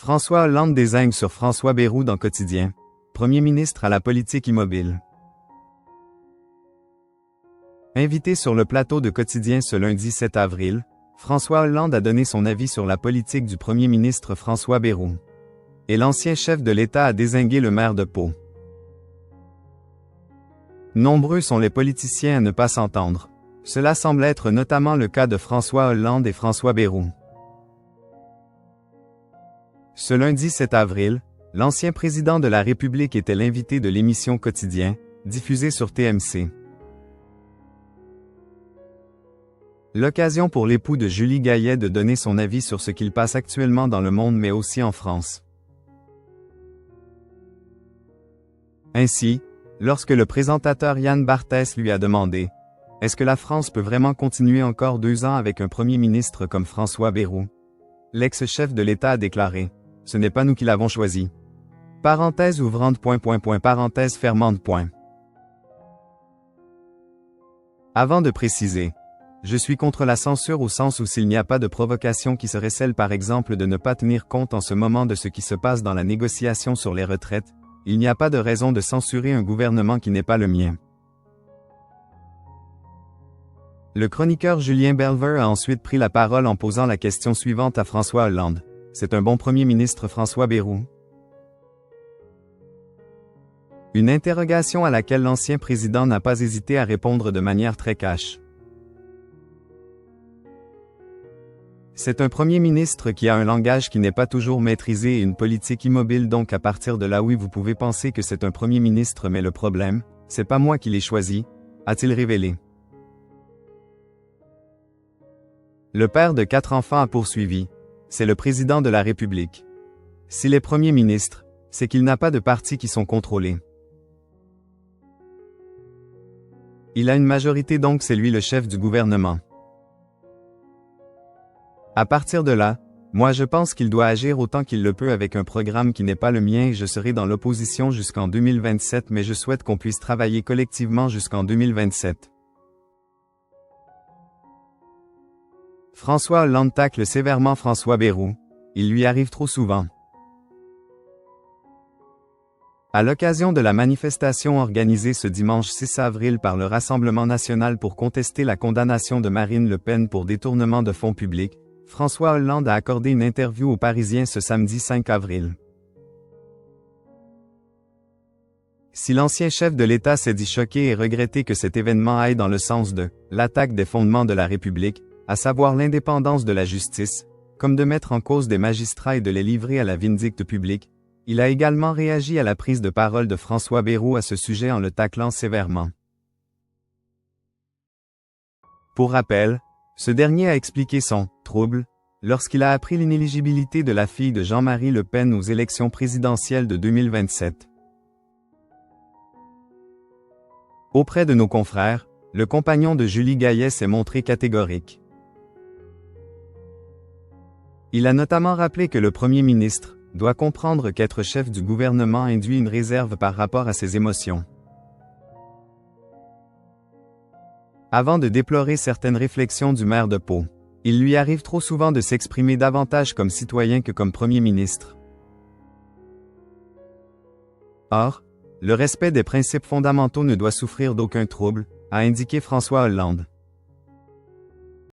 François Hollande désigne sur François Bayrou dans Quotidien, Premier ministre à la politique immobile. Invité sur le plateau de Quotidien ce lundi 7 avril, François Hollande a donné son avis sur la politique du Premier ministre François Bayrou. Et l'ancien chef de l'État a dézingué le maire de Pau. Nombreux sont les politiciens à ne pas s'entendre. Cela semble être notamment le cas de François Hollande et François Bayrou. Ce lundi 7 avril, l'ancien président de la République était l'invité de l'émission Quotidien, diffusée sur TMC. L'occasion pour l'époux de Julie Gaillet de donner son avis sur ce qu'il passe actuellement dans le monde mais aussi en France. Ainsi, lorsque le présentateur Yann Barthès lui a demandé « Est-ce que la France peut vraiment continuer encore 2 ans avec un premier ministre comme François Bayrou ?» L'ex-chef de l'État a déclaré « Ce n'est pas nous qui l'avons choisi. » Parenthèse ouvrante ... parenthèse fermante ... Avant de préciser, je suis contre la censure au sens où s'il n'y a pas de provocation qui serait celle par exemple de ne pas tenir compte en ce moment de ce qui se passe dans la négociation sur les retraites, il n'y a pas de raison de censurer un gouvernement qui n'est pas le mien. Le chroniqueur Julien Belver a ensuite pris la parole en posant la question suivante à François Hollande. C'est un bon Premier ministre François Bayrou? Une interrogation à laquelle l'ancien président n'a pas hésité à répondre de manière très cash. C'est un Premier ministre qui a un langage qui n'est pas toujours maîtrisé et une politique immobile donc à partir de là oui vous pouvez penser que c'est un Premier ministre mais le problème, c'est pas moi qui l'ai choisi, a-t-il révélé. Le père de 4 enfants a poursuivi. C'est le président de la République. S'il est Premier ministre, c'est qu'il n'a pas de partis qui sont contrôlés. Il a une majorité donc c'est lui le chef du gouvernement. À partir de là, moi je pense qu'il doit agir autant qu'il le peut avec un programme qui n'est pas le mien et je serai dans l'opposition jusqu'en 2027 mais je souhaite qu'on puisse travailler collectivement jusqu'en 2027. François Hollande tacle sévèrement François Bayrou. Il lui arrive trop souvent. À l'occasion de la manifestation organisée ce dimanche 6 avril par le Rassemblement national pour contester la condamnation de Marine Le Pen pour détournement de fonds publics, François Hollande a accordé une interview aux Parisiens ce samedi 5 avril. Si l'ancien chef de l'État s'est dit choqué et regretté que cet événement aille dans le sens de l'attaque des fondements de la République, à savoir l'indépendance de la justice, comme de mettre en cause des magistrats et de les livrer à la vindicte publique, il a également réagi à la prise de parole de François Bayrou à ce sujet en le taclant sévèrement. Pour rappel, ce dernier a expliqué son « trouble » lorsqu'il a appris l'inéligibilité de la fille de Jean-Marie Le Pen aux élections présidentielles de 2027. Auprès de nos confrères, le compagnon de Julie Gaillet s'est montré catégorique. Il a notamment rappelé que le Premier ministre doit comprendre qu'être chef du gouvernement induit une réserve par rapport à ses émotions. Avant de déplorer certaines réflexions du maire de Pau, il lui arrive trop souvent de s'exprimer davantage comme citoyen que comme Premier ministre. Or, le respect des principes fondamentaux ne doit souffrir d'aucun trouble, a indiqué François Hollande.